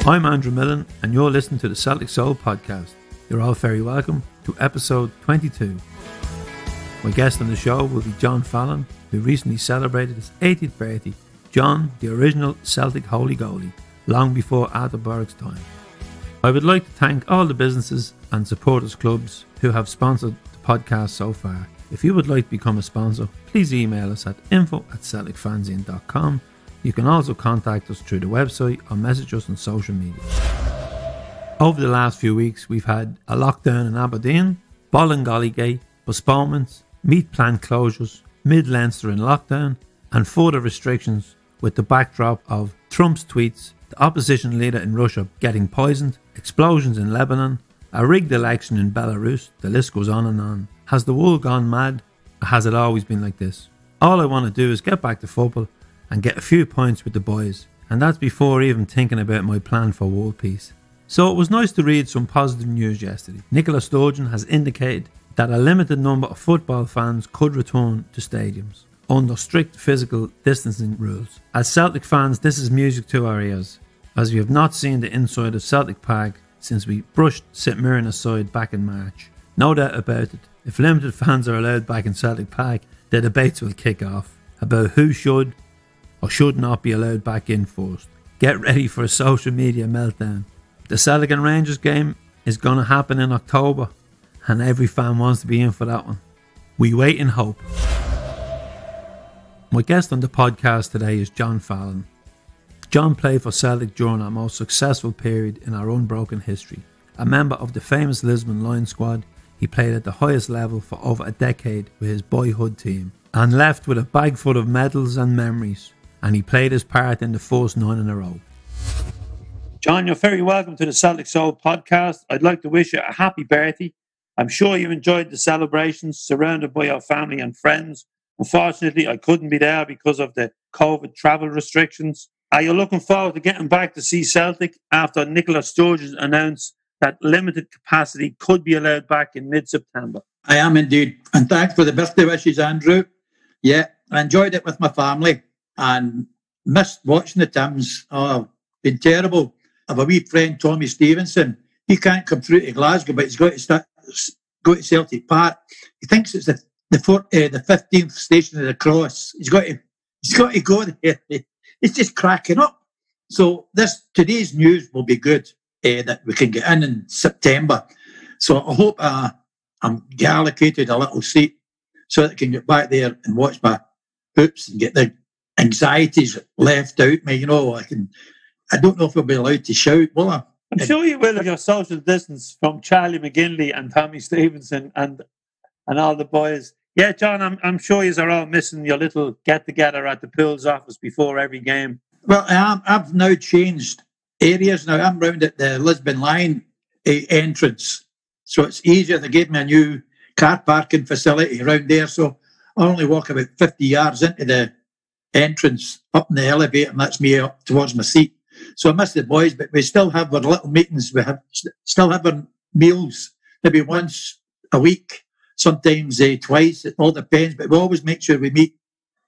I'm Andrew Milne, and you're listening to the Celtic Soul Podcast. You're all very welcome to episode 22. My guest on the show will be John Fallon, who recently celebrated his 80th birthday. John, the original Celtic Holy Goalie, long before Atterberg's time. I would like to thank all the businesses and supporters clubs who have sponsored the podcast so far. If you would like to become a sponsor, please email us at info@celticfanzine.com. You can also contact us through the website or message us on social media. Over the last few weeks, we've had a lockdown in Aberdeen, Ballingollygate, postponements, meat plant closures, Mid-Leinster in lockdown, and further restrictions with the backdrop of Trump's tweets, the opposition leader in Russia getting poisoned, explosions in Lebanon, a rigged election in Belarus. The list goes on and on. Has the world gone mad, or has it always been like this? All I want to do is get back to football and get a few points with the boys, and that's before even thinking about my plan for world peace. So it was nice to read some positive news yesterday. Nicola Sturgeon has indicated that a limited number of football fans could return to stadiums under strict physical distancing rules. As Celtic fans, this is music to our ears, as we have not seen the inside of Celtic Park since we brushed St Mirren aside back in March. No doubt about it, if limited fans are allowed back in Celtic Park, the debates will kick off about who should or should not be allowed back in first. Get ready for a social media meltdown. The Celtic and Rangers game is going to happen in October, and every fan wants to be in for that one. We wait and hope. My guest on the podcast today is John Fallon. John played for Celtic during our most successful period in our unbroken history. A member of the famous Lisbon Lion squad, he played at the highest level for over a decade with his boyhood team and left with a bag full of medals and memories, and he played his part in the first 9 in a row. John, you're very welcome to the Celtic Soul Podcast. I'd like to wish you a happy birthday. I'm sure you enjoyed the celebrations surrounded by your family and friends. Unfortunately, I couldn't be there because of the COVID travel restrictions. Are you looking forward to getting back to see Celtic after Nicola Sturgeon announced that limited capacity could be allowed back in mid-September? I am indeed. And thanks for the birthday wishes, Andrew. Yeah, I enjoyed it with my family and missed watching the Tims. Oh, been terrible. I have a wee friend, Tommy Stevenson. He can't come through to Glasgow, but he's got to go to Celtic Park. He thinks it's the 15th station of the cross. He's got to go there. It's just cracking up. So today's news will be good, that we can get in September. So I hope I'm allocated a little seat so that I can get back there and watch my hoops and get the anxieties left out me. I don't know if I'll be allowed to shout, will I? I'm sure you will if you're social distance from Charlie McGinley and Tommy Stevenson and all the boys. Yeah, John, I'm sure you are all missing your little get-together at the Pools office before every game. Well, I've now changed areas now. I'm round at the Lisbon line entrance, so it's easier. They gave me a new car parking facility around there, so I only walk about 50 yards into the entrance, up in the elevator, and that's me up towards my seat. So I miss the boys, but we still have our little meetings. We still have our meals, maybe once a week, sometimes twice. It all depends, but we always make sure we meet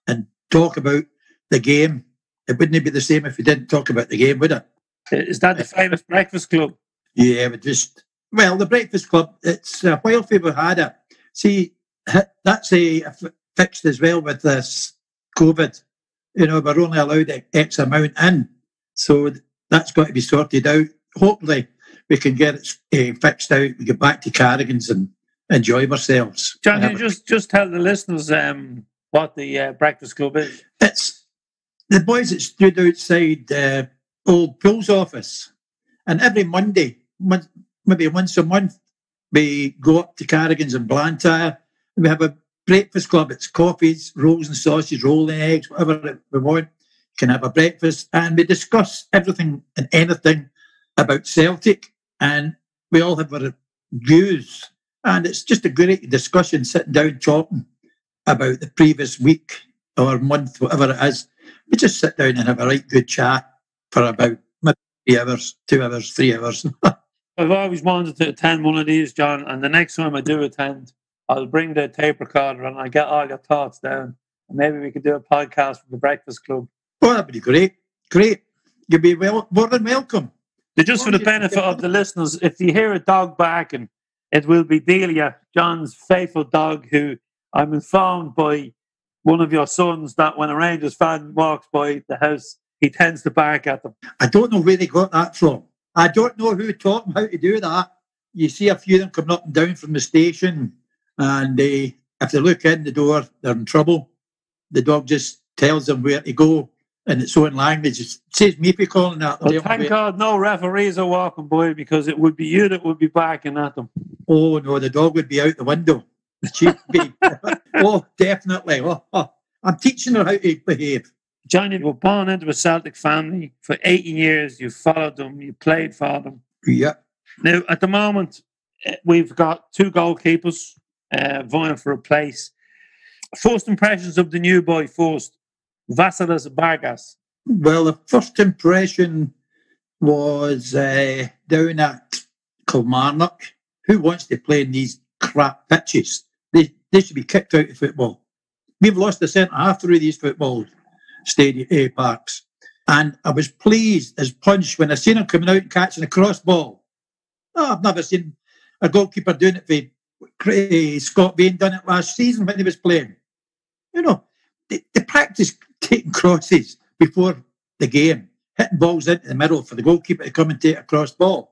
and talk about the game. It wouldn't be the same if we didn't talk about the game, would it? Is that the famous Breakfast Club? Yeah, the Breakfast Club, it's a while since we've had it. See, that's fixed as well with this COVID. We're only allowed X amount in. So that's got to be sorted out. Hopefully we can get it fixed out. We get back to Cardigans and enjoy ourselves. John, can you just tell the listeners what the Breakfast Club is? It's the boys that stood outside the old Pools office. And every Monday, maybe once a month, we go up to Cardigans and Blantyre. And we have a breakfast club. It's coffees, rolls and sausages, rolling eggs, whatever we want. Can have a breakfast, and we discuss everything and anything about Celtic, and we all have our views, and it's just a great discussion, sitting down talking about the previous week or month, whatever it is. We just sit down and have a right good chat for about maybe 3 hours, 2 hours, 3 hours. I've always wanted to attend one of these, John, and the next time I do attend, I'll bring the tape recorder and I'll get all your thoughts down, and maybe we could do a podcast from the Breakfast Club. Oh, that'd be great. Great. You'll be more than welcome. Just for the benefit of the listeners, if you hear a dog barking, it will be Delia, John's faithful dog, who I'm informed by one of your sons that when a Rangers fan walks by the house, he tends to bark at them. I don't know where they got that from. I don't know who taught them how to do that. You see a few of them coming up and down from the station, and if they look in the door, they're in trouble. The dog just tells them where to go in its own language. It saves me for calling that. Well, thank God no referees are walking by, because it would be you that would be barking at them. Oh, no, the dog would be out the window. Oh, definitely. I'm teaching her how to behave. John, you were born into a Celtic family. For 18 years, you followed them, you played for them. Yeah. Now, at the moment, we've got 2 goalkeepers vying for a place. First impressions of the new boy first, Vasilis Vargas. Well, the first impression was down at Kilmarnock. Who wants to play in these crap pitches? They should be kicked out of football. We've lost the centre-half through these football stadium parks. And I was pleased as punch when I seen him coming out and catching a cross ball. I've never seen a goalkeeper doing it for Scott Bain done it last season when he was playing. You know, they practice taking crosses before the game, hitting balls into the middle for the goalkeeper to come and take a cross ball.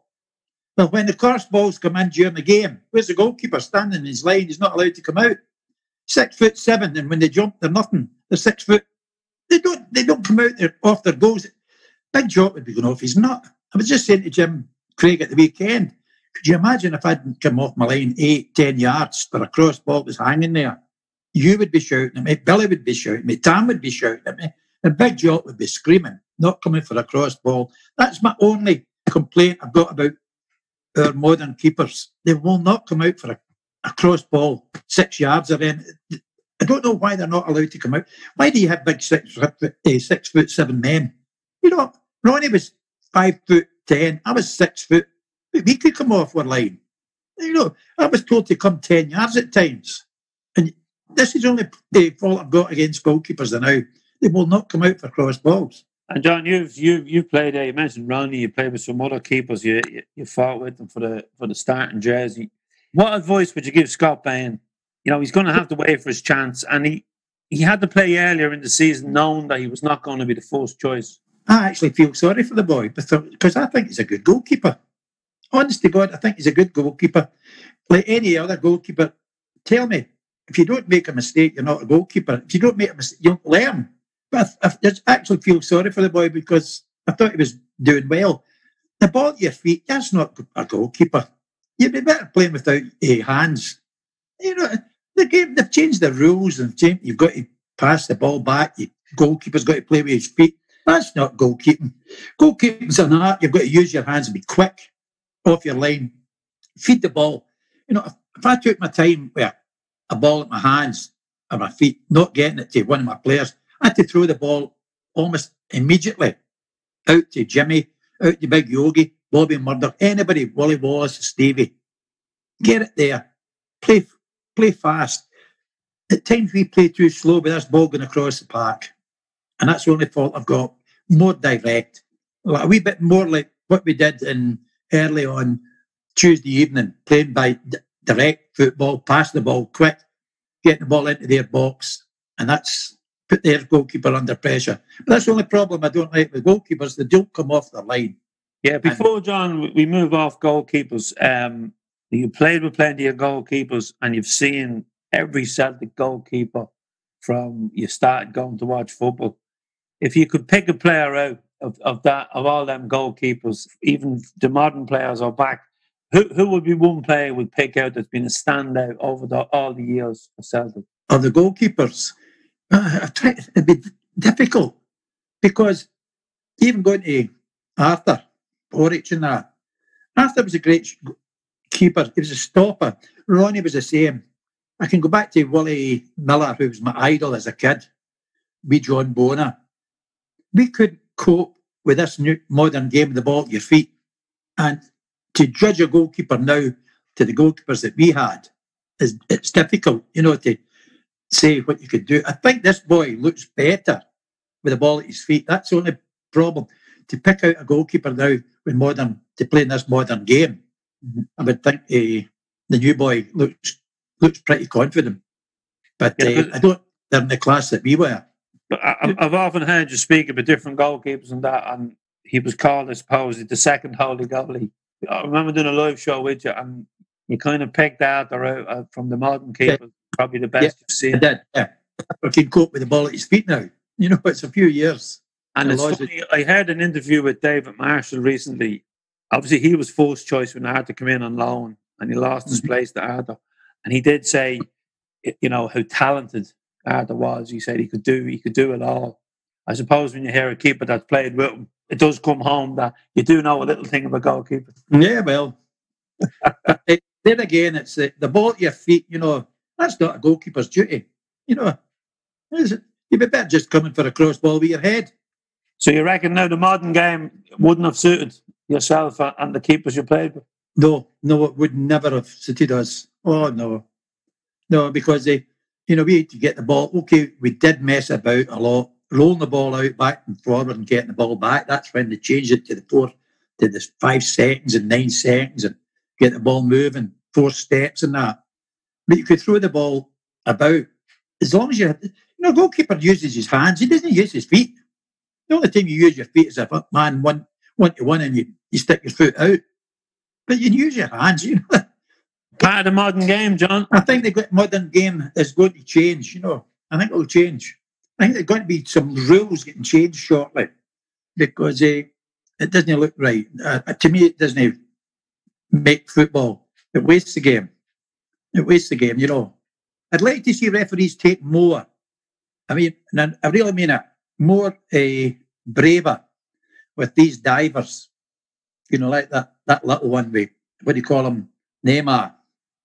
Well, when the cross balls come in during the game, where's the goalkeeper standing in his line? He's not allowed to come out. 6'7", and when they jump, they're nothing. They're 6 foot. They don't come out there off their goals. Big Jock would be going off his nut. I was just saying to Jim Craig at the weekend, could you imagine if I hadn't come off my line 8-10 yards for a cross ball was hanging there? You would be shouting at me, Billy would be shouting at me, Tam would be shouting at me, and Big Jock would be screaming, not coming for a cross ball. That's my only complaint I've got about our modern keepers. They will not come out for a cross ball 6 yards or anything. I don't know why they're not allowed to come out. Why do you have big 6'7" men? You know, Ronnie was 5'10". I was 6 foot. We could come off our line. You know, I was told to come 10 yards at times. And this is only the fault I've got against goalkeepers now. They will not come out for cross balls. And John, you've played. You mentioned Ronnie. You played with some other keepers. You fought with them for the starting jersey. What advice would you give Scott Bain? You know, he's going to have to wait for his chance, and he had to play earlier in the season, knowing that he was not going to be the first choice. I actually feel sorry for the boy because I think he's a good goalkeeper. Honest to God, I think he's a good goalkeeper. Like any other goalkeeper, tell me, if you don't make a mistake, you're not a goalkeeper. If you don't make a mistake, you don't learn. But I actually feel sorry for the boy because I thought he was doing well. The ball at your feet, that's not a goalkeeper. You'd be better playing without hands. You know, the game, they've changed the rules and you've got to pass the ball back. Your goalkeeper's got to play with his feet. That's not goalkeeping. Goalkeeping's an art. You've got to use your hands and be quick off your line. Feed the ball. You know, if I took my time with a ball at my hands or my feet, not getting it to one of my players, I had to throw the ball almost immediately out to Jimmy, out to Big Yogi, Bobby Murdoch, anybody, Wally Wallace, Stevie. Get it there. Play fast. At times we play too slow with this ball going across the park. And that's the only fault I've got. More direct. Like a wee bit more like what we did early on Tuesday evening, playing by direct football, pass the ball quick, getting the ball into their box. And that's put their goalkeeper under pressure. But that's the only problem I don't like with goalkeepers. They don't come off their line. Yeah, before, John, we move off goalkeepers. You played with plenty of goalkeepers and you've seen every Celtic goalkeeper from you started going to watch football. If you could pick a player out of all them goalkeepers, even the modern players are back, who would be one player you would pick out that's been a standout over all the years for Celtic? Of the goalkeepers, it'd be difficult because even going to Arthur, Orich and that, Arthur was a great keeper. He was a stopper. Ronnie was the same. I can go back to Willie Miller, who was my idol as a kid. We John Bona. We couldn't cope with this new modern game of the ball at your feet. And to judge a goalkeeper now to the goalkeepers that we had, it's difficult, you know, to say what you could do. I think this boy looks better with the ball at his feet. That's the only problem. to pick out a goalkeeper now to play in this modern game, I would think the new boy looks pretty confident. But I don't. They're in the class that we were. But I've often heard you speak about different goalkeepers and that, and he was called, I suppose, the second holy goalie. I remember doing a live show with you, and you kind of picked Arthur out from the modern keepers, probably the best you've seen. I did, yeah. I can cope with the ball at his feet now. You know, it's a few years. And it's funny, I heard an interview with David Marshall recently. Obviously, he was first choice when Arthur came in on loan, and he lost his place to Arthur. And he did say, you know, how talented Arthur was. He said he could do it all. I suppose when you hear a keeper that's played with him, it does come home that you do know a little thing about goalkeepers. Yeah, well, then again, it's the ball at your feet. You know, that's not a goalkeeper's duty. You know, you'd be better just coming for a cross ball with your head. So you reckon now the modern game wouldn't have suited yourself and the keepers you played with? No, it would never have suited us. Oh, no, because we had to get the ball. Okay, we did mess about a lot, rolling the ball out back and forward and getting the ball back. That's when they changed it to the 5 seconds and 9 seconds and get the ball moving, 4 steps and that. But you could throw the ball about as long as goalkeeper uses his hands. He doesn't use his feet. The only time you use your feet is if a man one-to-one and you stick your foot out. But you can use your hands, you know. Part of the modern game, John. I think the modern game is going to change, you know. I think it'll change. I think there's going to be some rules getting changed shortly because it doesn't look right. To me, it doesn't make football. It wastes the game. You know. I'd like to see referees take more. I mean, and I really mean it, more braver with these divers. You know, like that little one with, what do you call him, Neymar.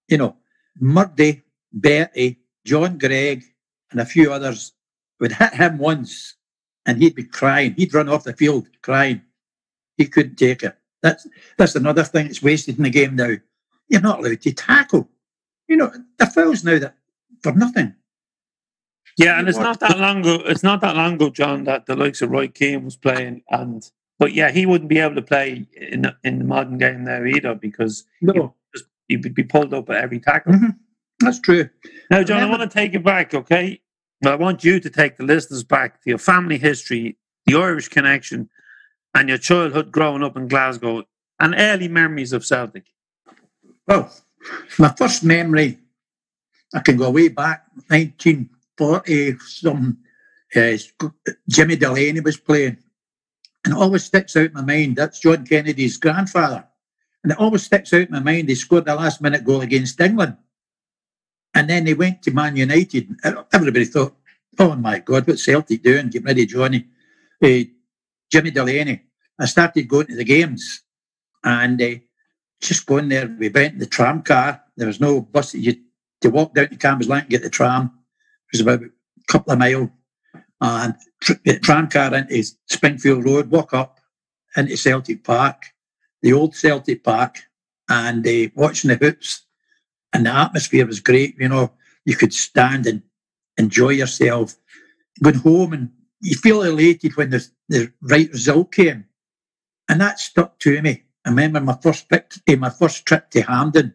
You know, Murdy, Bertie, John Gregg, and a few others would hit him once and he'd be crying. He'd run off the field crying. He couldn't take it. That's another thing that's wasted in the game now. You're not allowed to tackle. You know, the fouls now that for nothing. Yeah, and it's not that long ago, John, that the likes of Roy Keane was playing, but yeah, he wouldn't be able to play in the modern game now either because he'd be pulled up at every tackle. Mm-hmm. That's true. Now, John, I want to take you back, okay? I want you to take the listeners back to your family history, the Irish connection, and your childhood growing up in Glasgow, and early memories of Celtic. Well, my first memory, I can go way back, 1940-something, Jimmy Delaney was playing. And it always sticks out in my mind. That's John Kennedy's grandfather. And it always sticks out in my mind. He scored the last-minute goal against England. And then they went to Man United. Everybody thought, oh, my God, what's Celtic doing? Get rid of Johnny. Jimmy Delaney. I started going to the games. And just going there, we went in the tram car. There was no bus. To walk down to Cambuslang and get the tram. It was about a couple of miles. And get the tram car into Springfield Road, walk up into Celtic Park, the old Celtic Park, and watching the hoops. And the atmosphere was great. You know, you could stand and enjoy yourself. Going home and you feel elated when the right result came. And that stuck to me. I remember my first trip to Hampden.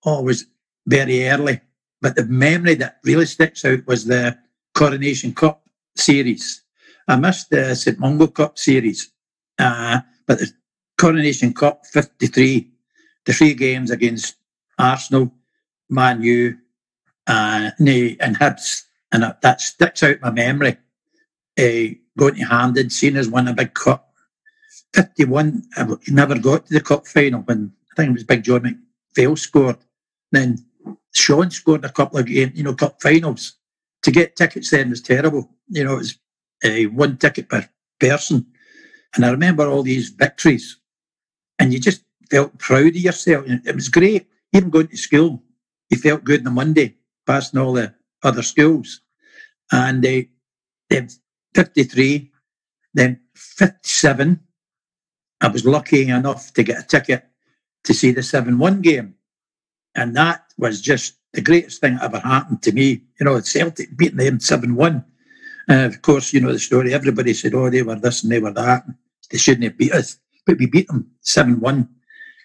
Oh, it was very early. But the memory that really sticks out was the Coronation Cup series. I missed the St Mungo Cup series. But the Coronation Cup 53, the 3 games against Arsenal, Man U, and Hibs. And that sticks out in my memory. Going to Hampden, seeing us win a big cup. 51, I never got to the cup final when I think it was Big John McPhail scored. Then Sean scored a couple of games, cup finals. To get tickets then was terrible. It was 1 ticket per person. And I remember all these victories. And you just felt proud of yourself. It was great. Even going to school, you felt good on the Monday, passing all the other schools. And then 53, then 57, I was lucky enough to get a ticket to see the 7-1 game. And that was just the greatest thing that ever happened to me. Celtic beating them 7-1. Of course, the story. Everybody said, oh, they were this and they were that. they shouldn't have beat us. But we beat them 7-1.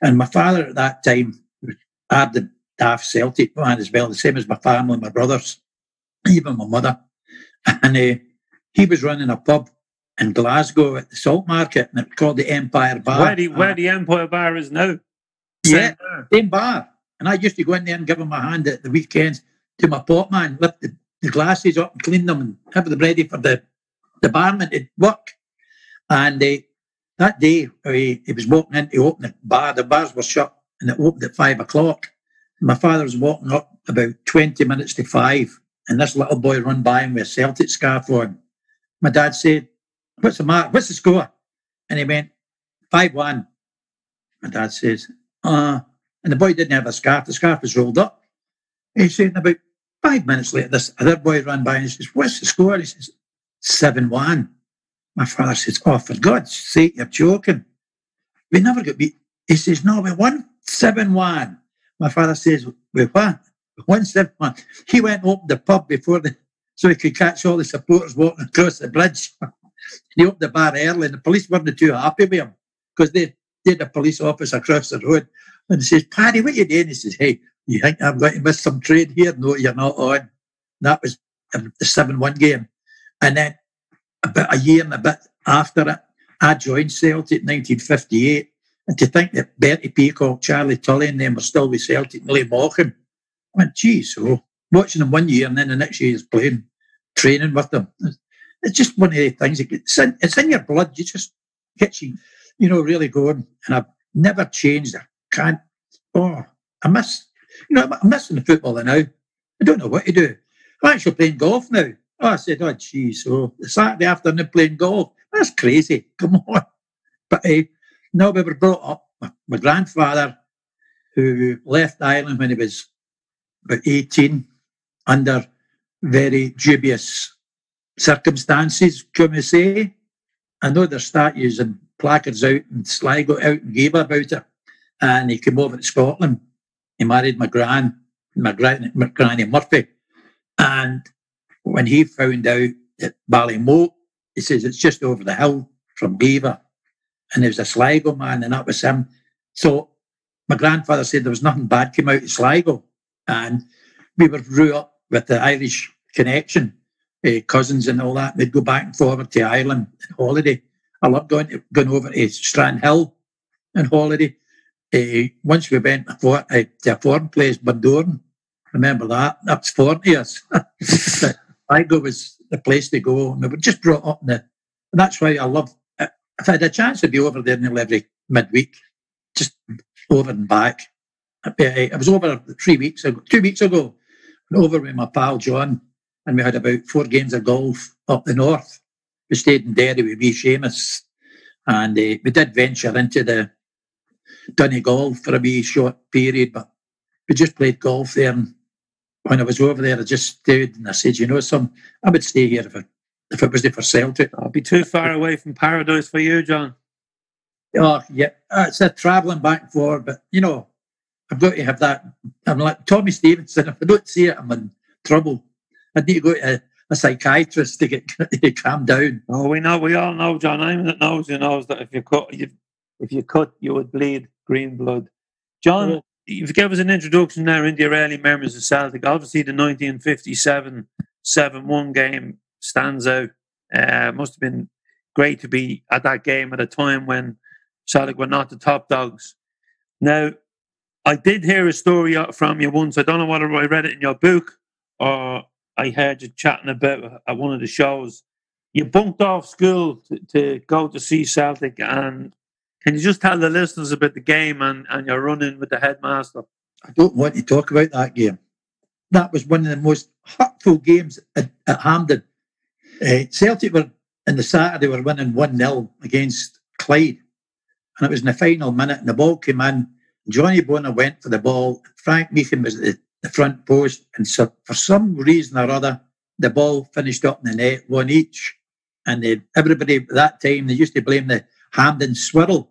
And my father at that time had the daft Celtic man as well, the same as my family, my brothers, even my mother. And he was running a pub in Glasgow at the Salt Market, and it was called the Empire Bar. Where the Empire Bar is now. Yeah, same bar. And I used to go in there and give him a hand at the weekends to my potman, lift the glasses up and clean them and have them ready for the barman to work. And that day, he was walking in to open the bar. The bars were shut, and it opened at 5 o'clock. My father was walking up about 20 minutes to 5, and this little boy run by him with a Celtic scarf on. My dad said, "What's the matter? What's the score?" And he went, 5-1. My dad says, and the boy didn't have a scarf. The scarf was rolled up. He said, about 5 minutes later, this other boy ran by and says, "What's the score?" He says, 7-1. My father says, "Oh, for God's sake, you're joking. We never got beat." He says, "No, we won 7-1. My father says, "We won. We won 7-1. He went and opened the pub so he could catch all the supporters walking across the bridge. He opened the bar early, and the police weren't too happy with him because they did a police office across the road. And he says, "Paddy, what you doing?" He says, "Hey, you think I'm going to miss some trade here?" "No, you're not on." And that was the 7-1 game. And then about a year and a bit after it, I joined Celtic in 1958. And to think that Bertie Peacock, Charlie Tully and them were still with Celtic, Millie Mockham, I went, geez, so watching them 1 year and then the next year is playing, training with them. It's just one of the things. It's in your blood. You just get you, really going. And I've never changed. I'm missing the football now. I don't know what to do. I'm actually playing golf now. Oh, I said, oh, geez, so the Saturday afternoon playing golf. That's crazy. Come on. But no, we were brought up. My grandfather, who left Ireland when he was about 18, under very dubious circumstances, can we say. I know there's statues and placards out in Sligo, out in Gaba about it. And he came over to Scotland. He married my granny Murphy. And when he found out that Ballymote, he says it's just over the hill from Beaver. And there was a Sligo man, and that was him. So my grandfather said there was nothing bad came out of Sligo. And we were grew up with the Irish connection, cousins and all that. We'd go back and forward to Ireland on holiday. I loved going over to Strand Hill on holiday. Once we went to a foreign place, Bundoran. Remember that? That was 40 years. Sligo was the place to go. And we were just brought up and that's why I love. If I had a chance to be over there nearly every midweek, just over and back. I was over 2 weeks ago, over with my pal John, and we had about 4 games of golf up the north. We stayed in Derry with wee Seamus, and we did venture into the Donegal for a wee short period, but we just played golf there. And when I was over there, I just stayed and I said, I would stay here if it was there for Celtic. I'll be too far away from paradise for you, John. Oh, yeah. It's a travelling back and forth, but, I've got to have that. I'm like Tommy Stevenson. If I don't see it, I'm in trouble. I need to go to a psychiatrist to get to calm down. Oh, we all know, John. Anyone that knows that if you cut, you would bleed green blood. John, you've given us an introduction there into your early memories of Celtic. Obviously, the 1957 7-1 game stands out. Must have been great to be at that game at a time when Celtic were not the top dogs. Now, I did hear a story from you once. I don't know whether I read it in your book or I heard you chatting about at one of the shows. You bunked off school to go to see Celtic. And can you just tell the listeners about the game and your run-in with the headmaster? I don't want to talk about that game. That was one of the most hurtful games at Hampden. Celtic were, in the Saturday, were winning 1-0 against Clyde. And it was in the final minute, and the ball came in. Johnny Bonner went for the ball. Frank Meehan was at the front post. And so for some reason or other, the ball finished up in the net, 1 each. And everybody at that time, they used to blame the Hampden swirl.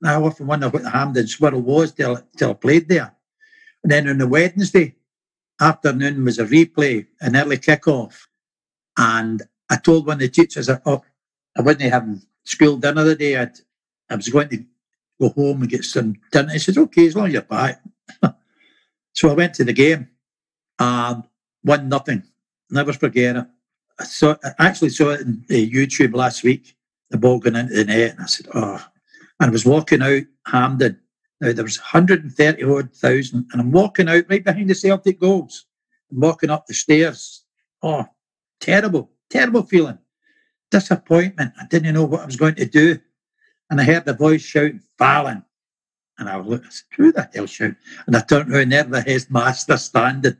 And I often wonder what the Hampden swirl was till I played there. And then on the Wednesday afternoon was a replay, an early kick-off. And I told one of the teachers, I wasn't having school dinner the day. I was going to go home and get some dinner. He says, okay, as long as you're back. So I went to the game and 1-0. Never forget it. I actually saw it on YouTube last week, the ball going into the net, and I said, oh. And I was walking out Hampden. Now, there was 130,000, and I'm walking out right behind the Celtic goals. I'm walking up the stairs. Oh, terrible feeling. Disappointment. I didn't know what I was going to do. And I heard the voice shouting, Fallon. And I looked, I said, who the hell shouting? And I turned around, there the headmaster standing.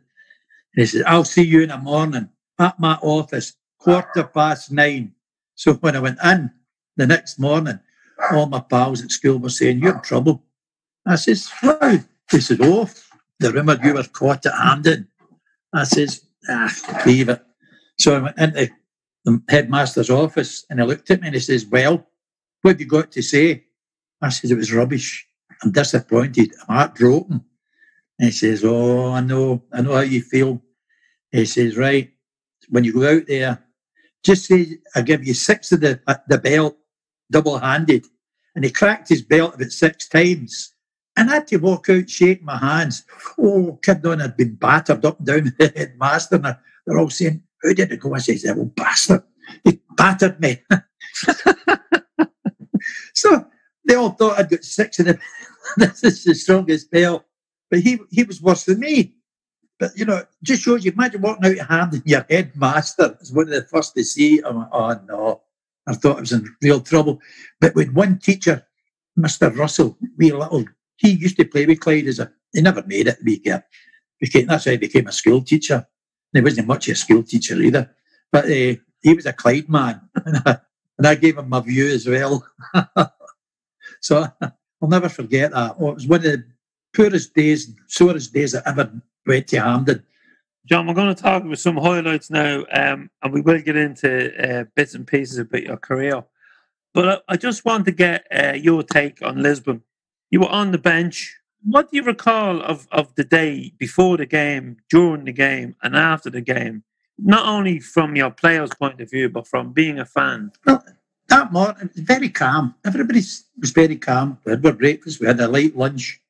And he said, I'll see you in the morning at my office, 9:15. So when I went in the next morning, all my pals at school were saying, you're in trouble. I says, wow. He said, oh, the rumour you were caught at Hampden. I says, leave it. So I went into the headmaster's office and he looked at me and he says, well, what have you got to say? I said, it was rubbish. I'm disappointed. I'm heartbroken. And he says, oh, I know how you feel. He says, right, when you go out there, just say I give you 6 of the belt, double-handed. And he cracked his belt about 6 times. And I had to walk out shaking my hands. Oh, kid on had been battered up and down with the headmaster. And they're all saying, how did it go? I said, that old bastard. He battered me. So they all thought I'd got 6 of them. This is the strongest belt. But he was worse than me. But, just shows you, imagine walking out of hand and your headmaster is one of the first to see. I'm like, oh, no. I thought I was in real trouble. But with one teacher, Mr. Russell, he used to play with Clyde he never made it. That's how he became a school teacher. He wasn't much of a school teacher either. But he was a Clyde man. And I gave him my view as well. So I'll never forget that. Oh, it was one of the poorest days, sorest days I ever went to Hampden. John, we're going to talk about some highlights now, and we will get into bits and pieces about your career. But I just want to get your take on Lisbon. You were on the bench. What do you recall of the day before the game, during the game, and after the game? Not only from your player's point of view, but from being a fan. Well, that morning, it was very calm. Everybody was very calm. We had our breakfast, we had a light lunch.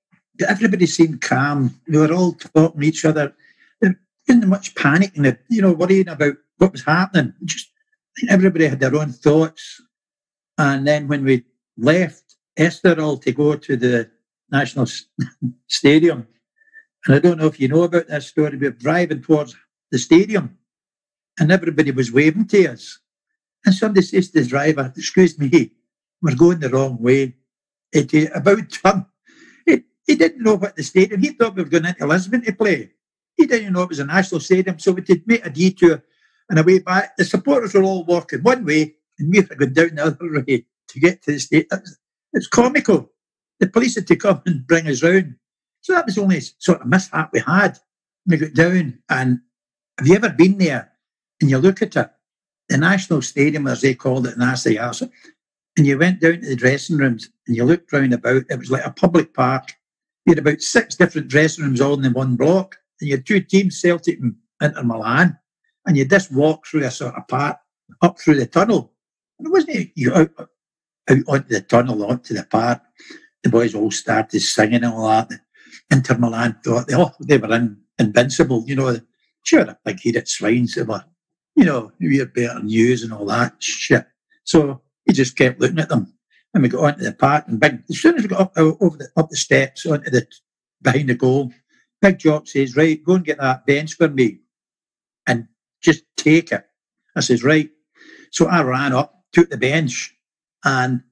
Everybody seemed calm. We were all talking to each other. There wasn't much panic and worrying about what was happening. I think everybody had their own thoughts. And then when we left Estoril to go to the National Stadium, and I don't know if you know about this story, we were driving towards the stadium and everybody was waving to us. And somebody says to the driver, excuse me, we're going the wrong way. About turn. He didn't know what the stadium, he thought we were going into Lisbon to play. He didn't know it was a national stadium, so we did make a detour and a way back. The supporters were all walking one way and we were going down the other way to get to the stadium. It's comical. The police had to come and bring us round. So that was the only sort of mishap we had. We got down, and have you ever been there and you look at it, the National Stadium, as they called it in Asayasa, and you went down to the dressing rooms and you looked round about, it was like a public park. You had about 6 different dressing rooms all in one block, and you had 2 teams, Celtic and Inter Milan, and you just walk through a sort of path up through the tunnel. And it wasn't you out onto the tunnel, onto the park. The boys all started singing and all that. Inter Milan thought they were invincible. Sure, the big-headed swines, they were, we're better news and all that shit. So he just kept looking at them. And we got onto the park, and as soon as we got up the steps onto behind the goal, Big Jock says, right, go and get that bench for me and just take it. I says, right. So I ran up, took the bench, and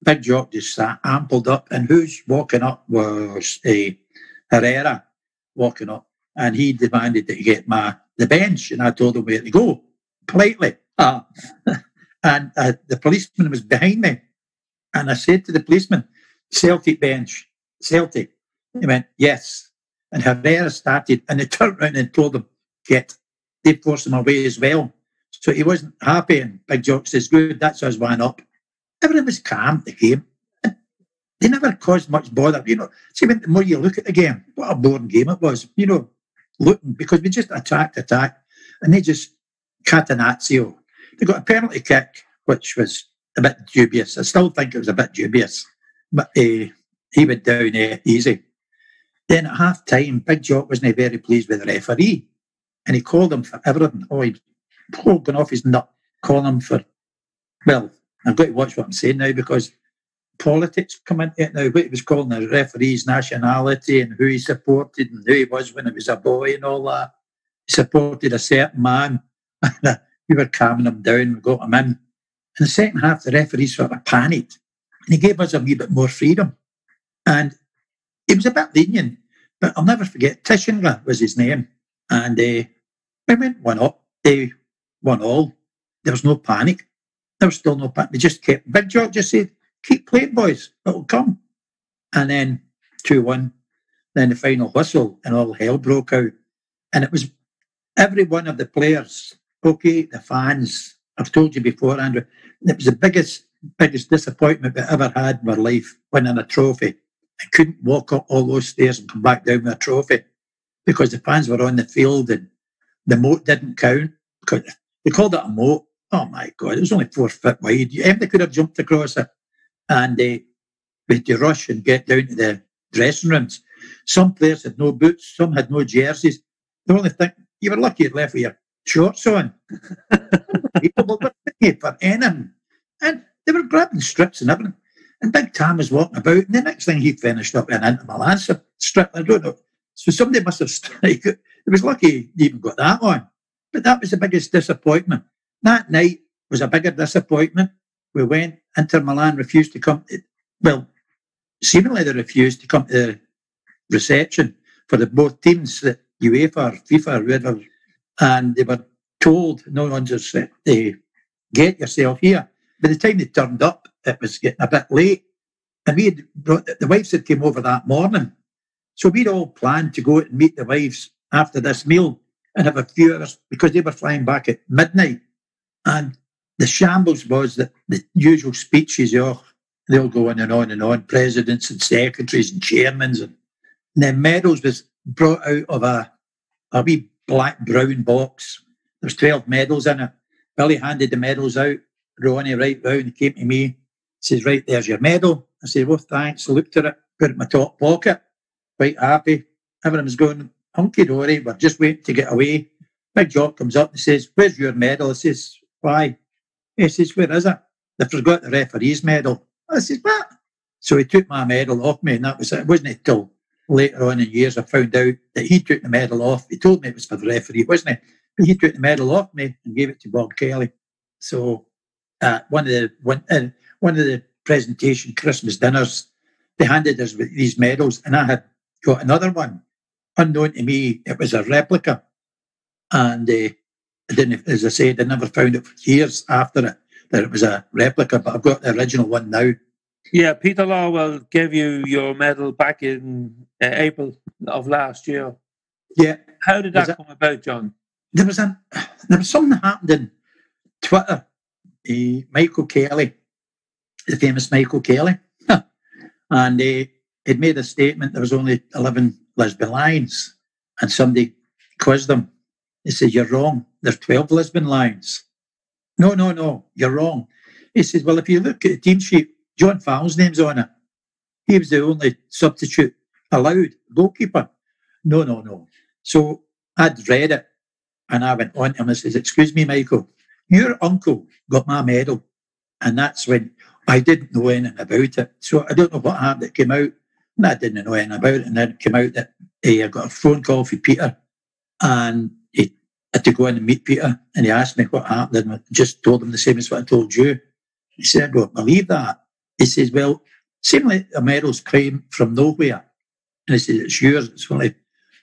Big Jock just sat ampled up, and who's walking up was Herrera walking up, and he demanded that he get the bench, and I told him where to go, politely. And the policeman was behind me. And I said to the policeman, Celtic bench, Celtic. He went, yes. And Herrera started, and they turned around and told him, get. They forced him away as well. So he wasn't happy, and Big Jock says, good, that's us one up. Everyone was calm at the game. They never caused much bother. See, the more you look at the game, what a boring game it was, looking, because we just attacked, and they just catenaccio. They got a penalty kick, which was a bit dubious. I still think it was a bit dubious. But he went down easy. Then at half time, Big Jock wasn't very pleased with the referee. And he called him for everything. Oh, he'd gone off his nut, calling him for... Well, I've got to watch what I'm saying now because politics come into it now. What he was calling the referee's nationality and who he supported and who he was when he was a boy and all that. He supported a certain man. We were calming him down. We got him in. In the second half, the referee sort of panicked. And he gave us a wee bit more freedom. And he was a bit lenient. But I'll never forget, Tishinga was his name. And we went 1-up. They won all. There was no panic. There was still no panic. They just kept... Big Jock just said, keep playing, boys. It'll come. And then 2-1. Then the final whistle and all hell broke out. And it was every one of the players, okay, the fans, I've told you before, Andrew, it was the biggest disappointment we ever had in our life, winning a trophy. I couldn't walk up all those stairs and come back down with a trophy because the fans were on the field and the moat didn't count. Because they called it a moat. Oh, my God, it was only 4 foot wide. Everybody could have jumped across it. And we had to rush and get down to the dressing rooms. Some players had no boots. Some had no jerseys. The only thing, you were lucky you'd left with your shorts on. People were looking for anything. And they were grabbing strips and everything. And Big Tam was walking about. And the next thing he finished up in an Inter Milan strip. I don't know. So somebody must have struck. It was lucky he even got that on. But that was the biggest disappointment. That night was a bigger disappointment. We went, Inter Milan refused to come to, well, seemingly they refused to come to the reception for the both teams, that UEFA or FIFA or whatever, and they were told, no one just said, get yourself here. By the time they turned up, it was getting a bit late, and we had brought, the wives had came over that morning, so we'd all planned to go and meet the wives after this meal and have a few hours, because they were flying back at midnight, and the shambles was that the usual speeches, they'll go on and on and on, presidents and secretaries and chairmen, and the medals was brought out of a wee black-brown box. There's 12 medals in it. Billy handed the medals out. Ronnie right round came to me, says, right, there's your medal. I said, well, thanks. I looked at it, put it in my top pocket, quite happy. Everyone was going, hunky-dory, we're just waiting to get away. Big Jock comes up and says, where's your medal? I says, why? He says, where is it? They forgot the referee's medal. I says, what? So he took my medal off me, and that was it. It wasn't until later on in years I found out that he took the medal off. He told me it was for the referee, wasn't he? But he took the medal off me and gave it to Bob Kelly. So one of the presentation Christmas dinners, they handed us these medals, and I had got another one. Unknown to me, it was a replica. And I didn't, as I said, I never found it for years after it, that it was a replica, but I've got the original one now. Yeah, Peter Lawwell gave you your medal back in April of last year. Yeah. How did that come about, John? There was something that happened in Twitter. Michael Kelly, the famous Michael Kelly, and he'd made a statement there was only 11 Lisbon Lions, and somebody quizzed him. He said, you're wrong. There's 12 Lisbon Lions. No, you're wrong. He says, well, if you look at the team sheet, John Fallon's name's on it. He was the only substitute allowed, goalkeeper. No. So I'd read it, and I went on to him and says, excuse me, Michael, your uncle got my medal. And that's when I didn't know anything about it. So I don't know what happened. It came out, and I didn't know anything about it. And then it came out that I got a phone call from Peter, and he had to go in and meet Peter, and he asked me what happened, and I just told him the same as what I told you. He said, I don't believe that. He says, well, seemingly a medal's came from nowhere. And he says, it's yours. It's only,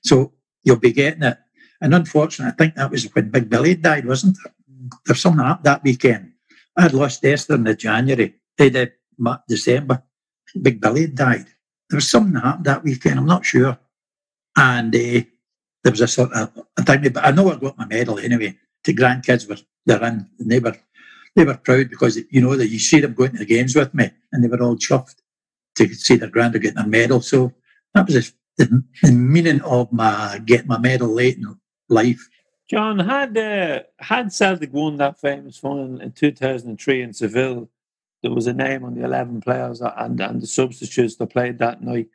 so you'll be getting it. And unfortunately, I think that was when Big Billy died, wasn't it? There's something happened that weekend. I had lost Esther in December. Big Billy died. There was something that happened that weekend. I'm not sure. And there was a sort of a thing, but I know I got my medal anyway. The grandkids they're in, and they were proud because that you see them going to the games with me, and they were all chuffed to see their granddad getting a medal. So that was the meaning of getting my medal late in life. John, had Celtic won that famous final in 2003 in Seville, there was a name on the 11 players and the substitutes that played that night.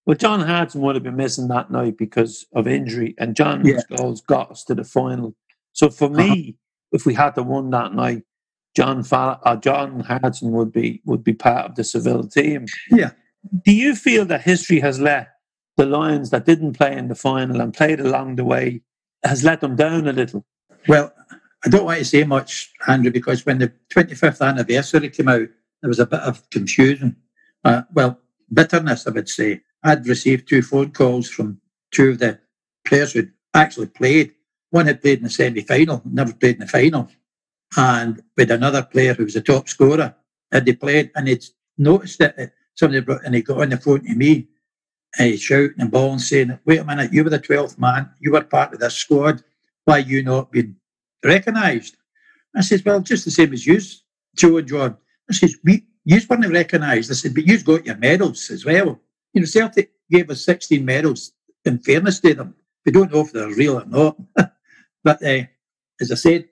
Well, John Hartson would have been missing that night because of injury, and John's goals got us to the final. So for me, if we had to won that night, John Hartson would be part of the Seville team. Yeah. Do you feel that history has let the Lions that didn't play in the final and played along the way, has let them down a little? Well, I don't want to say much, Andrew, because when the 25th anniversary came out, there was a bit of confusion. Bitterness, I would say. I'd received 2 phone calls from 2 of the players who'd actually played. One had played in the semi-final, never played in the final. And with another player who was a top scorer, had they played, and he'd noticed it. Somebody brought, and he got on the phone to me, and he's shouting and bawling, saying, "Wait a minute, you were the 12th man, you were part of this squad, why you not been recognised?" I says, "Well, just the same as you, Joe and John." I says, "You weren't recognised." I said, "But you've got your medals as well." You know, Celtic gave us 16 medals, in fairness to them. We don't know if they're real or not. But as I said,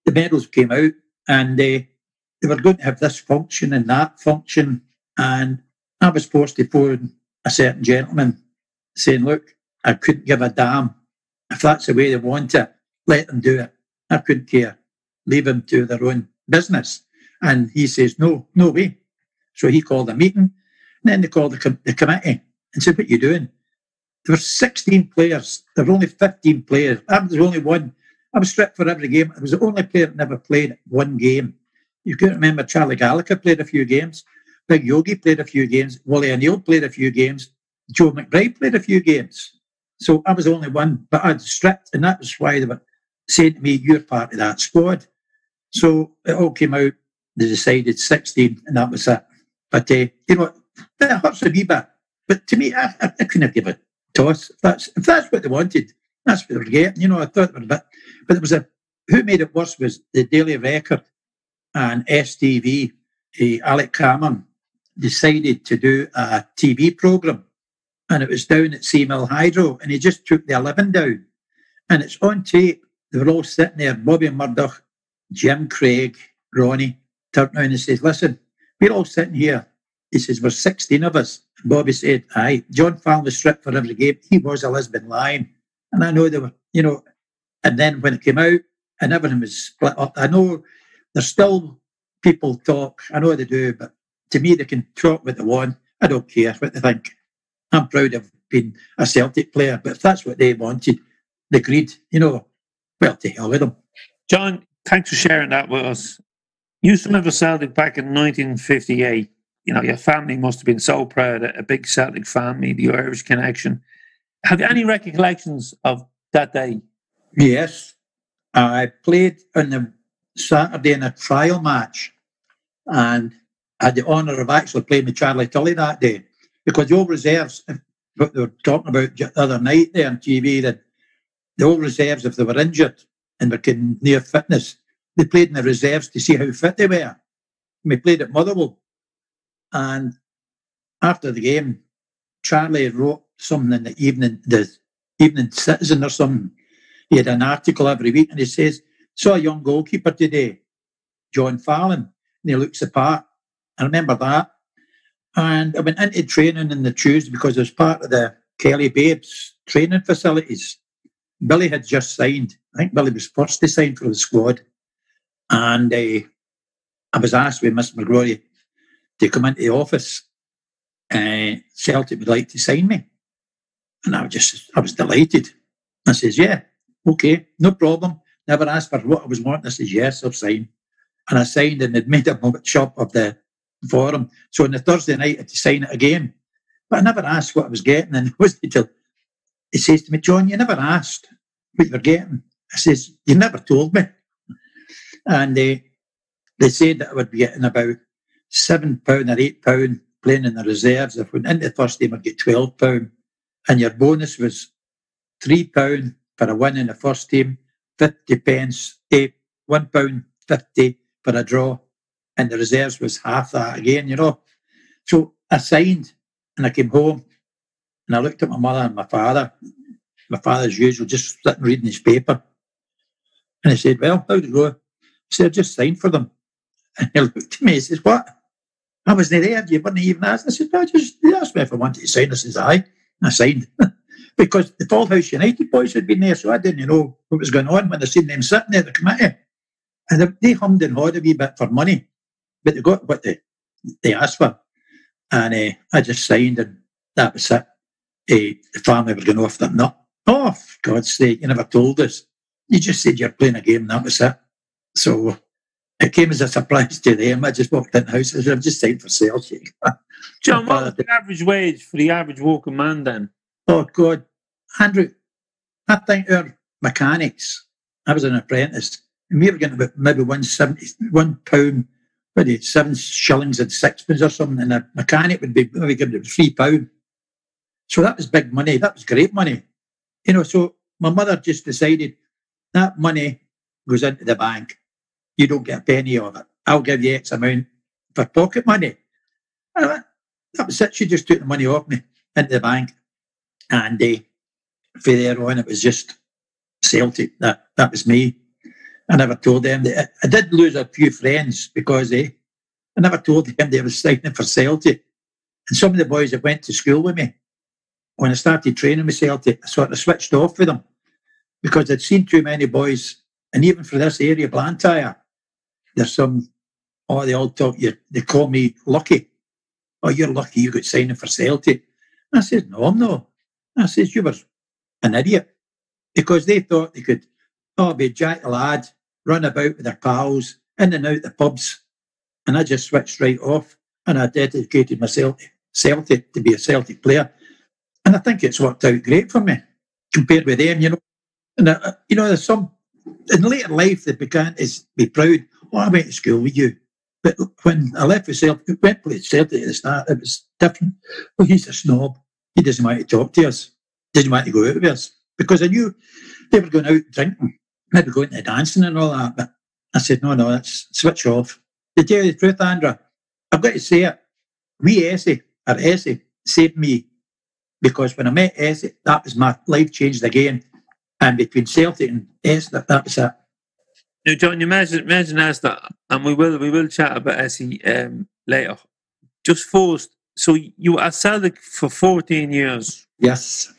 the medals came out, and they were going to have this function and that function, and I was forced to phone a certain gentleman saying, "Look, I couldn't give a damn. If that's the way they want it, let them do it. I couldn't care. Leave them to their own business." And he says, no way. So he called a meeting, and then they called the committee and said, "What are you doing?" There were 16 players. There were only 15 players. I was the only one. I was stripped for every game. I was the only player that never played one game. You can remember Charlie Gallagher played a few games. Big Yogi played a few games. Wally O'Neill played a few games. Joe McBride played a few games. So I was the only one, but I'd stripped, and that was why they were saying to me, "You're part of that squad." So it all came out. They decided 16, and that was it. But, you know, that hurts a wee bit. But to me, I couldn't give a toss. If that's what they wanted, that's what they were getting. You know, I thought they were a bit. But it was who made it worse was the Daily Record and STV. Alec Cameron decided to do a TV programme, and it was down at Seamill Hydro, and he just took the 11 down. And it's on tape. They were all sitting there, Bobby Murdoch, Jim Craig, Ronnie, turned around and says, "Listen, we're all sitting here." He says, "We're 16 of us." And Bobby said, "Aye, John Fallon was stripped for every game. He was a Lisbon Lion." And I know they were, you know, and then when it came out and everything was split up, I know there's still people talk. I know they do, but to me, they can talk what they want. I don't care what they think. I'm proud of being a Celtic player, but if that's what they wanted, they agreed, you know, well, to hell with them. John, thanks for sharing that with us. You used to live with Celtic back in 1958. You know, your family must have been so proud, a big Celtic family, the Irish connection. Have you any recollections of that day? Yes. I played on the Saturday in a trial match, and I had the honour of actually playing with Charlie Tully that day, because the old reserves, what they were talking about the other night there on TV, that the old reserves, if they were injured and were getting near fitness, they played in the reserves to see how fit they were. We played at Motherwell, and after the game, Charlie wrote something in the Evening Citizen or something. He had an article every week, and he says, "Saw a young goalkeeper today, John Fallon," and he looks the part. I remember that. And I went into training on the Tuesday because I was part of the Kelly Babes training facilities. Billy had just signed. I think Billy was first to sign for the squad. And I was asked with Miss McGrory to come into the office. Celtic would like to sign me. And I was delighted. I says, "Yeah, okay, no problem." Never asked for what I was wanting. I says, "Yes, I'll sign." And I signed, and they'd made a shop of the forum. So on the Thursday night, I had to sign it again. But I never asked what I was getting. And it wasn't until he says to me, "John, you never asked what you were getting." I says, "You never told me." And they said that I would be getting about £7 or £8 playing in the reserves. If I went into the first team, I'd get £12. And your bonus was £3 for a win in the first team, 50 pence, £1.50 for a draw. And the reserves was half that again, you know. So I signed, and I came home, and I looked at my mother and my father. My father, as usual, just sitting reading his paper. And I said, "Well, how'd it go?" I said, "I just signed for them." And he looked at me and says, "What?" I wasn't there, you weren't even asked. I said, no, just asked me if I wanted to sign. I says, aye. I signed. Because the Fall House United boys had been there, so I didn't know what was going on when I seen them sitting there at the committee. And they hummed and hawed a wee bit for money, but they got what they asked for. And I just signed, and that was it. The family were going off their nut. Oh, for God's sake, you never told us. You just said you're playing a game, and that was it. So it came as a surprise to them. I just walked in the house and said, I've just signed for Celtic. John, what was the average wage for the average working man then? Oh, God. Andrew, I think our mechanics, I was an apprentice, and we were getting about maybe £1, maybe 7 shillings and sixpence or something, and a mechanic would be maybe giving it £3. So that was big money. That was great money. You know, so my mother just decided that money goes into the bank. You don't get a penny of it. I'll give you X amount for pocket money. And that was it. She just took the money off me into the bank. And from there on, it was just Celtic. That was me. I never told them that. I did lose a few friends because I never told them they were signing for Celtic. And some of the boys that went to school with me, when I started training with Celtic, I sort of switched off with them because I'd seen too many boys. And even for this area, Blantyre, there's some, they all talk, they call me lucky. Oh, you're lucky you got signing for Celtic. I said, no, I'm not. I said, you were an idiot. Because they thought they could, be a jack lad, run about with their pals, in and out the pubs. And I just switched right off. And I dedicated myself to Celtic, to be a Celtic player. And I think it's worked out great for me, compared with them, you know. And, there's some, in later life, they began to be proud. Oh, I went to school with you. But when I left for Celtic, went to play Celtic at the start, it was different. Well, he's a snob. He doesn't want to talk to us. Doesn't want to go out with us. Because I knew they were going out drinking, maybe going to dancing and all that. But I said, no, let's switch off. To tell you the truth, Andrew, I've got to say it. Essie saved me. Because when I met Essie, that was my life changed again. And between Celtic and Essie, that was it. Now, John, you mentioned Essie, and we will chat about Essie later. Just first, so you were at Celtic for 14 years. Yes.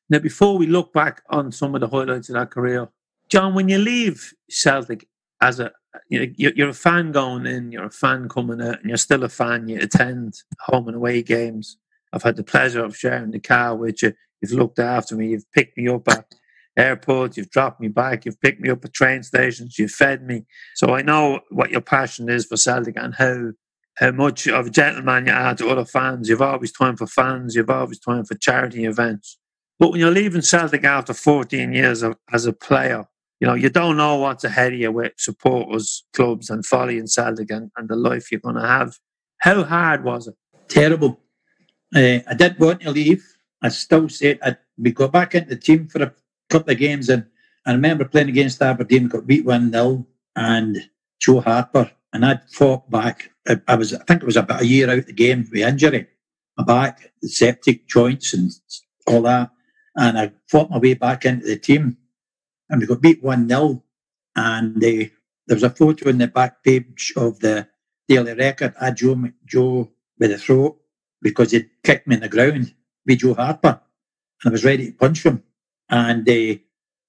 Now, before we look back on some of the highlights of that career, John, when you leave Celtic as you're a fan going in, you're a fan coming out, and you're still a fan. You attend home and away games. I've had the pleasure of sharing the car with you. You've looked after me. You've picked me up at airports. You've dropped me back. You've picked me up at train stations. You've fed me. So I know what your passion is for Celtic and how much of a gentleman you are to other fans. You've always time for fans. You've always time for charity events. But when you're leaving Celtic after 14 years as a player, you don't know what's ahead of you with supporters, clubs and Folly and Celtic and the life you're going to have. How hard was it? Terrible. I didn't want to leave. I still said we got back into the team for a couple of games, and I remember playing against Aberdeen, got beat 1-0, and Joe Harper, and I'd fought back. I think it was about a year out the game with injury. My back, the septic joints and all that, and I fought my way back into the team, and we got beat 1-0, and there was a photo in the back page of the Daily Record. I had Joe with the throat, because he'd kicked me in the ground with Joe Harper, and I was ready to punch him. And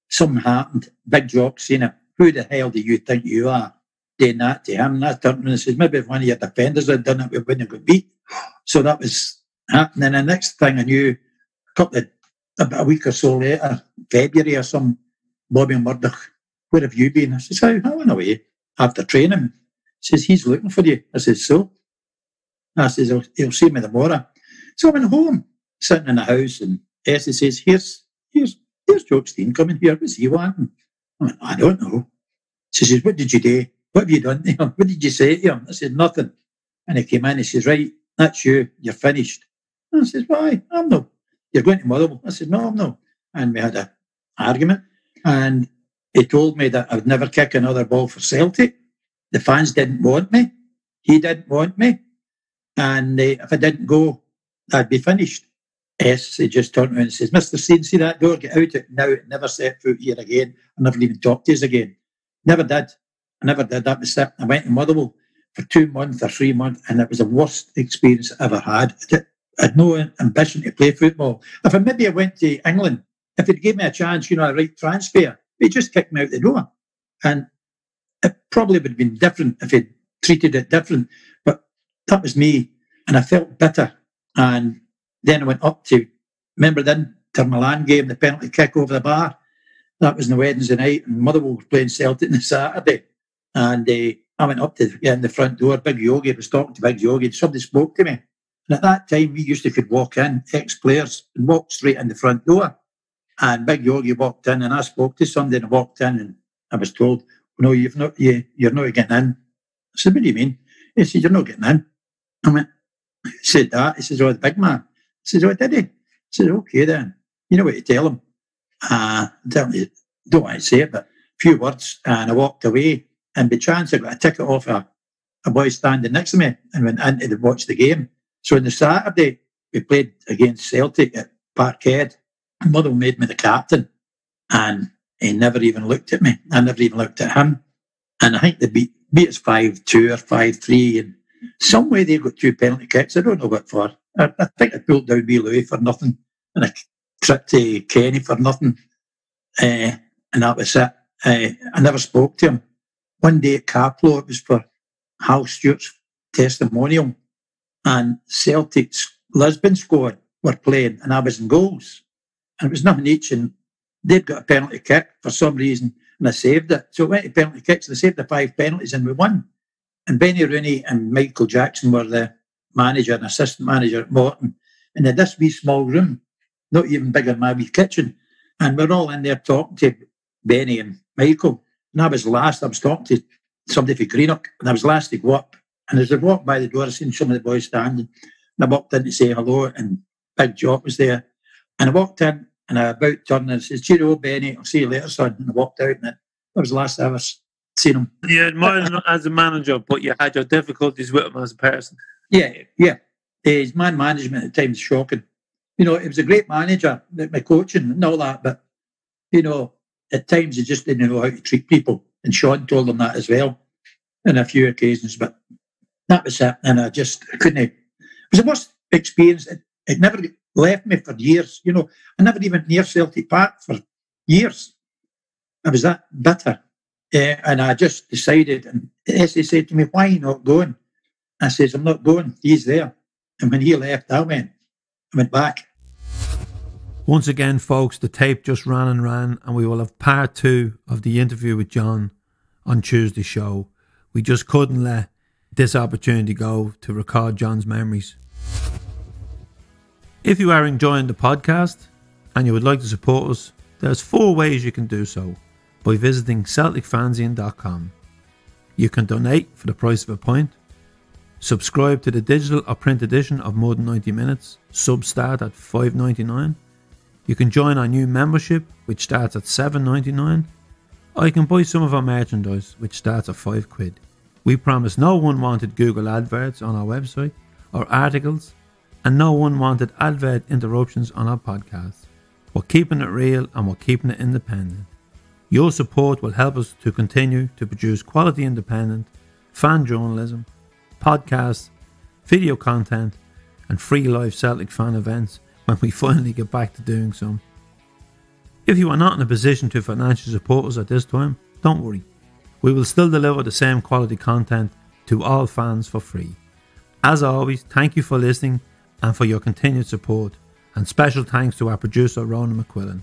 something happened. Big Jock seen it. Who the hell do you think you are doing that to him? And I turned and says, maybe if one of your defenders had done it, we wouldn't have got beat. So that was happening. And the next thing I knew, about a week or so later, February or some, Bobby Murdoch, where have you been? I says, I went away after training. He says, he's looking for you. I says, so? I says, he'll see me tomorrow. So I went home, sitting in the house, and Essie says, here's Jock Stein coming here. What's he wanting? I went, I don't know. She says, what did you do? What have you done to him? What did you say to him? I said, nothing. And he came in, he says, right, that's you. You're finished. And I says, why? I'm not. You're going to Motherwell. I said, no, I'm not. And we had an argument. And he told me that I would never kick another ball for Celtic. The fans didn't want me. He didn't want me. And if I didn't go, I'd be finished. He just turned around and says, Mr. Stein, see that door? Get out it now. Never set foot here again. I never even talked to you again. Never did. I never did. That was it. I went to Motherwell. for 2 months or 3 months, and it was the worst experience I ever had. I had no ambition to play football. If I went to England, if they'd give me a chance, a right transfer, they just kicked me out the door. And it probably would have been different if he'd treated it different. But that was me, and I felt bitter. And then I went up to, remember the Inter Milan game, the penalty kick over the bar? That was on the Wednesday night, and Motherwell was playing Celtic on the Saturday. And I went up to in the front door. Big Yogi was talking to Big Yogi, and somebody spoke to me. And at that time, we used to could walk in, ex-players, and walk straight in the front door. And Big Yogi walked in, and I spoke to somebody, and I walked in, and I was told, "No, you're not getting in." I said, "What do you mean?" He said, "You're not getting in." I went, he said that. He says, "Oh, the big man." I said, "Oh, did he?" I said, "Okay then. You know what to tell him." Don't want to say it, but a few words, and I walked away. And by chance, I got a ticket off a boy standing next to me and went in to watch the game. So on the Saturday, we played against Celtic at Parkhead. Mother made me the captain, and he never even looked at me. I never even looked at him. And I think they beat us 5-2 or 5-3. And some way they got 2 penalty kicks. I don't know what for. I think I pulled down Wee Louis for nothing, and I tripped to Kenny for nothing. And that was it. I never spoke to him. One day at Caplo, it was for Hal Stewart's testimonial, and Celtic's Lisbon squad were playing, and I was in goals. And it was nothing each, and they'd got a penalty kick for some reason, and I saved it. So it went to penalty kicks, and I saved the 5 penalties, and we won. And Benny Rooney and Michael Jackson were the manager and assistant manager at Morton. And they had this wee small room, not even bigger than my wee kitchen. And we're all in there talking to Benny and Michael. And I was last. I was talking to somebody from Greenock, and I was last to go up. And as I walked by the door, I seen some of the boys standing. And I walked in to say hello, and Big Jock was there. And I walked in, and I about turned and I said, "Cheerio, Benny, I'll see you later, son." And I walked out, and that was the last I ever seen him. You admired him as a manager, but you had your difficulties with him as a person. Yeah. His man management at times shocking. He was a great manager, my coaching and all that, but, at times he just didn't know how to treat people. And Sean told him that as well on a few occasions, but that was it. And I couldn't. It was the worst experience. It never left me for years. I never even near Celtic Park for years. I was that bitter. And I just decided, and Essie said to me, "Why are you not going?" I says, "I'm not going. He's there." And when he left, I went back. Once again, folks, the tape just ran, and we will have part 2 of the interview with John on Tuesday's show. We just couldn't let this opportunity go to record John's memories. If you are enjoying the podcast and you would like to support us, there's 4 ways you can do so by visiting CelticFanzine.com. You can donate for the price of a pint, subscribe to the digital or print edition of More Than 90 Minutes, Substart at $5.99. You can join our new membership, which starts at $7.99, or you can buy some of our merchandise, which starts at £5. We promise no unwanted Google adverts on our website or articles, and no unwanted advert interruptions on our podcast. We're keeping it real, and we're keeping it independent. Your support will help us to continue to produce quality independent fan journalism, podcasts, video content, and free live Celtic fan events when we finally get back to doing some. If you are not in a position to financially support us at this time, don't worry. We will still deliver the same quality content to all fans for free. As always, thank you for listening and for your continued support, and special thanks to our producer Ronan McQuillan.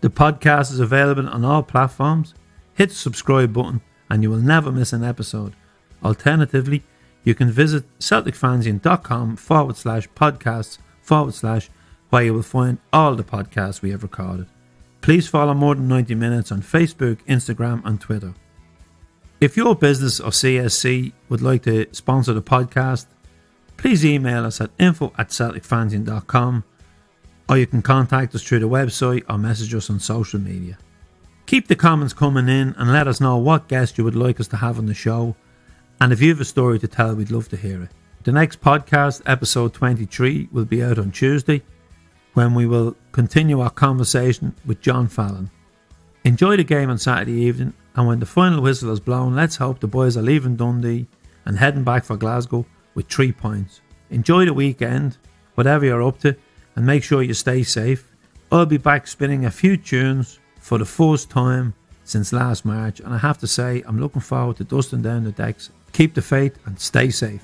The podcast is available on all platforms. Hit the subscribe button and you will never miss an episode. Alternatively, you can visit CelticFanzine.com/podcasts/ where you will find all the podcasts we have recorded. Please follow More Than 90 Minutes on Facebook, Instagram and Twitter. If your business or CSC would like to sponsor the podcast, please email us at info@CelticFanzine.com, or you can contact us through the website or message us on social media. Keep the comments coming in and let us know what guest you would like us to have on the show, and if you have a story to tell, we'd love to hear it. The next podcast, episode 23, will be out on Tuesday, when we will continue our conversation with John Fallon. Enjoy the game on Saturday evening, and when the final whistle is blown, let's hope the boys are leaving Dundee and heading back for Glasgow with 3 points. Enjoy the weekend, whatever you're up to, and make sure you stay safe. I'll be back spinning a few tunes for the first time since last March, and I have to say I'm looking forward to dusting down the decks. Keep the faith and stay safe.